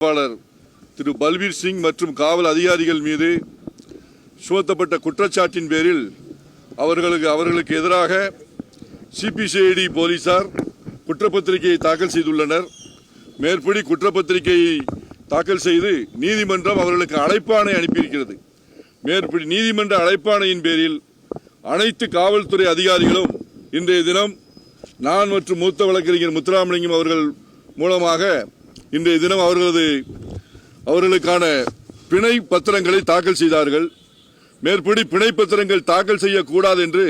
திரு பல்பீர் சிங் மற்றும் காவல் அதிகாரிகள் மீது சுமத்தப்பட்ட குற்றச்சாட்டின் பேரில் அவர்களுக்கு எதிராக சிபிசிஐடி போலீசார் குற்றப்பத்திரிகையை தாக்கல் செய்துள்ளனர். மேற்படி குற்றப்பத்திரிகையை தாக்கல் செய்து நீதிமன்றம் அவர்களுக்கு அழைப்பாணை அனுப்பியிருக்கிறது. மேற்படி நீதிமன்ற அழைப்பாணையின் பேரில் அனைத்து காவல்துறை அதிகாரிகளும் இன்றைய தினம் நான் மற்றும் மூத்த வழக்கறிஞர் முத்துராமலிங்கம் அவர்கள் மூலமாக இன்றைய தினம் அவர்களுக்கான பிணை பத்திரங்களை தாக்கல் செய்தார்கள். மேற்படி பிணை பத்திரங்கள் தாக்கல் செய்யக்கூடாது என்று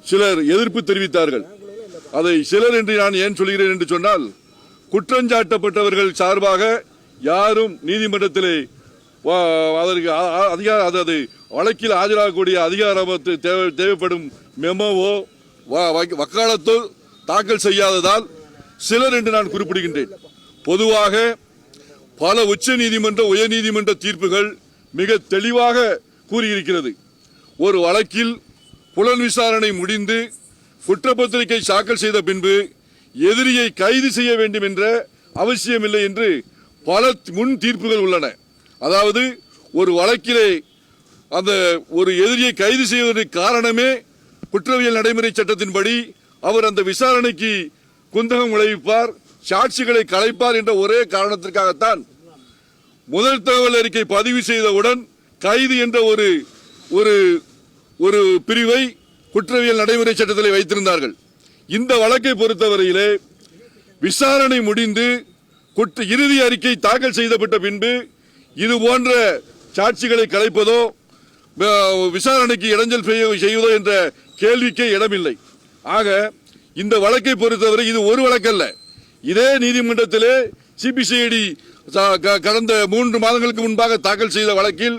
சிலர் எதிர்ப்பு தெரிவித்தார்கள். அதை சிலர் என்று நான் ஏன் சொல்கிறேன் என்று சொன்னால், குற்றஞ்சாட்டப்பட்டவர்கள் சார்பாக யாரும் நீதிமன்றத்திலே அதற்கு வழக்கில் ஆஜராகக்கூடிய அதிகாரத்தை தேவைப்படும் மெமோவோ வக்காலத்தோ தாக்கல் செய்யாததால் சிலர் என்று நான் குறிப்பிடுகின்றேன். பொதுவாக பல உச்ச நீதிமன்ற உயர் நீதிமன்ற தீர்ப்புகள் மிக தெளிவாக கூறியிருக்கிறது. ஒரு வழக்கில் புலன் விசாரணை முடிந்து குற்றப்பத்திரிகை தாக்கல் செய்த பின்பு எதிரியை கைது செய்ய வேண்டும் என்ற அவசியமில்லை என்று பல முன் தீர்ப்புகள் உள்ளன. அதாவது ஒரு வழக்கிலே அந்த ஒரு எதிரியை கைது செய்வதற்கு காரணமே குற்றவியல் நடைமுறை சட்டத்தின்படி அவர் அந்த விசாரணைக்கு குந்தகம் விளைவிப்பார், சாட்சிகளை கலைப்பார் என்ற ஒரே காரணத்திற்காகத்தான் முதல் தகவல் அறிக்கை பதிவு செய்தவுடன் கைது என்ற ஒரு பிரிவை குற்றவியல் நடைமுறை சட்டத்தில் வைத்திருந்தார்கள். இந்த வழக்கை பொறுத்தவரையிலே விசாரணை முடிந்து இறுதி அறிக்கை தாக்கல் செய்யப்பட்ட பின்பு இது போன்ற சாட்சிகளை கலைப்பதோ விசாரணைக்கு இடைஞ்சல் செய்வதோ என்ற கேள்விக்கே இடமில்லை. ஆக இந்த வழக்கை பொறுத்தவரை இது ஒரு வழக்கல்ல. இதே நீதிமன்றத்திலே சிபிசிஐடி கடந்த 3 மாதங்களுக்கு முன்பாக தாக்கல் செய்த வழக்கில்,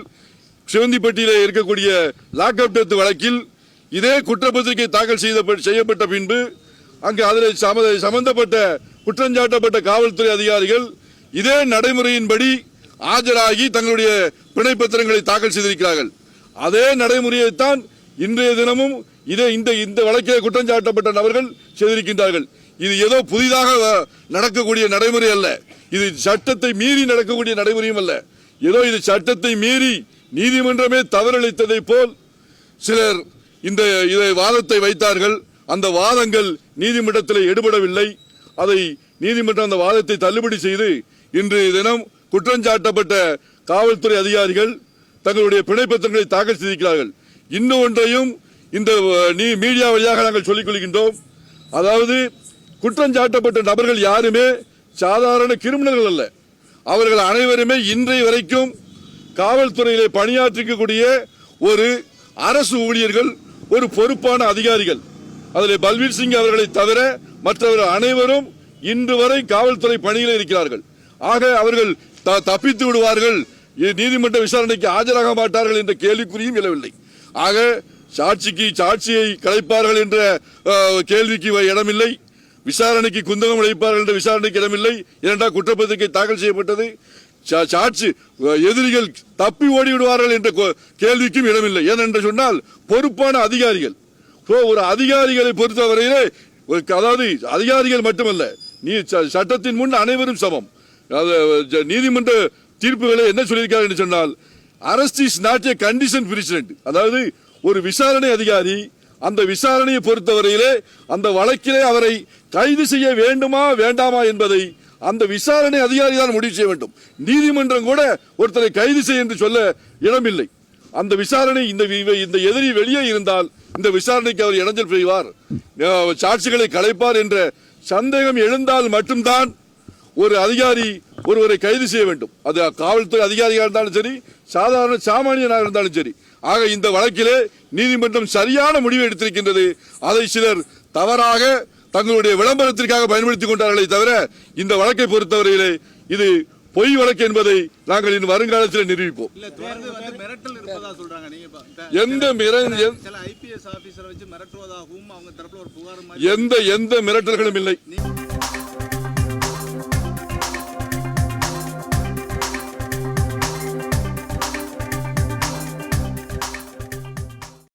சிவந்திப்பட்டியிலே இருக்கக்கூடிய லாக்அப் டெத் வழக்கில் இதே குற்றப்பத்திரிகை தாக்கல் செய்யப்பட்ட பின்பு அங்கு அதில் சம்பந்தப்பட்ட குற்றஞ்சாட்டப்பட்ட காவல்துறை அதிகாரிகள் இதே நடைமுறையின்படி ஆஜராகி தங்களுடைய பிணை பத்திரங்களை தாக்கல் செய்திருக்கிறார்கள். அதே நடைமுறையைத்தான் இன்றைய தினமும் இந்த வழக்கில் குற்றஞ்சாட்டப்பட்ட நபர்கள் செய்திருக்கின்றார்கள். இது ஏதோ புதிதாக நடக்கக்கூடிய நடைமுறை அல்ல. இது சட்டத்தை மீறி நடக்கக்கூடிய நடைமுறையும் அல்ல. ஏதோ இது சட்டத்தை மீறி நீதிமன்றமே தவறளித்ததை போல் சிலர் இதை வாதத்தை வைத்தார்கள். அந்த வாதங்கள் நீதிமன்றத்தில் எடுபடவில்லை. அதை நீதிமன்றம் அந்த வாதத்தை தள்ளுபடி செய்து இன்றைய தினம் குற்றஞ்சாட்டப்பட்ட காவல்துறை அதிகாரிகள் தங்களுடைய பிணை பத்திரங்களை தாக்கல் செய்திருக்கிறார்கள். இன்னும் ஒன்றையும் இந்த மீடியா வழியாக நாங்கள் சொல்லிக் கொள்கின்றோம். அதாவது குற்றஞ்சாட்டப்பட்ட நபர்கள் யாருமே சாதாரண கிரிமினல்கள் அல்ல. அவர்கள் அனைவருமே இன்றைய வரைக்கும் காவல்துறையிலே பணியாற்றிக்கக்கூடிய ஒரு அரசு ஊழியர்கள், ஒரு பொறுப்பான அதிகாரிகள். அதில் பல்பீர் சிங் அவர்களை தவிர மற்றவர்கள் அனைவரும் இன்று வரை காவல்துறை பணியில் இருக்கிறார்கள். ஆக அவர்கள் தப்பித்து விடுவார்கள், நீதிமன்ற விசாரணைக்கு ஆஜராக மாட்டார்கள் என்ற கேள்விக்குறியும் எழவில்லை. ஆக சாட்சியை கலைப்பார்கள் என்ற கேள்விக்கு இடமில்லை. விசாரணைக்கு குந்தகம் விளைவிப்பார்கள் என்ற விசாரணைக்கு இடமில்லை. இரண்டாம் குற்றப்பத்திரிகை தாக்கல் செய்யப்பட்டது. எதிரிகள் தப்பி ஓடிவிடுவார்கள் என்ற கேள்விக்கும் இடமில்லை. ஏனென்று சொன்னால் பொறுப்பான அதிகாரிகள். ஒரு அதிகாரிகளை பொறுத்தவரையிலே, அதாவது அதிகாரிகள் மட்டுமல்ல, சட்டத்தின் முன் அனைவரும் சமம். நீதிமன்ற தீர்ப்புகளை என்ன சொல்லியிருக்காரு என்று சொன்னால், arrest is not a condition president. அதாவது ஒரு விசாரணை அதிகாரி அந்த விசாரணையை பொறுத்தவரையிலே அந்த வழக்கிலே அவரை கைது செய்ய வேண்டுமா வேண்டாமா என்பதை அந்த விசாரணை அதிகாரி தான் முடிவு செய்ய வேண்டும். நீதிமன்றம் கூட ஒருத்தரை கைது செய்ய என்று சொல்ல இடமில்லை. அந்த விசாரணை இந்த எதிரி வெளியே இருந்தால் இந்த விசாரணைக்கு அவர் இடைஞ்சல் செய்வார், சாட்சிகளை கலைப்பார் என்ற சந்தேகம் எழுந்தால் மட்டும்தான் ஒரு அதிகாரி ஒருவரை கைது செய்ய வேண்டும். அது காவல்துறை அதிகாரியாக இருந்தாலும் சரி, சாதாரண சாமானியனாக இருந்தாலும் சரி. ஆக இந்த வழக்கிலே நீதிமன்றம் சரியான முடிவை எடுத்திருக்கின்றது. அதை சிலர் தவறாக தங்களுடைய விளம்பரத்திற்காக பயன்படுத்திக் கொண்டார்களே தவிர இந்த வழக்கை பொறுத்தவரையிலே இது பொய் வழக்கு என்பதை நாங்கள் இன்னும் வருங்காலத்தில் நிரூபிப்போம். எந்த மிரட்டல்களும் இல்லை.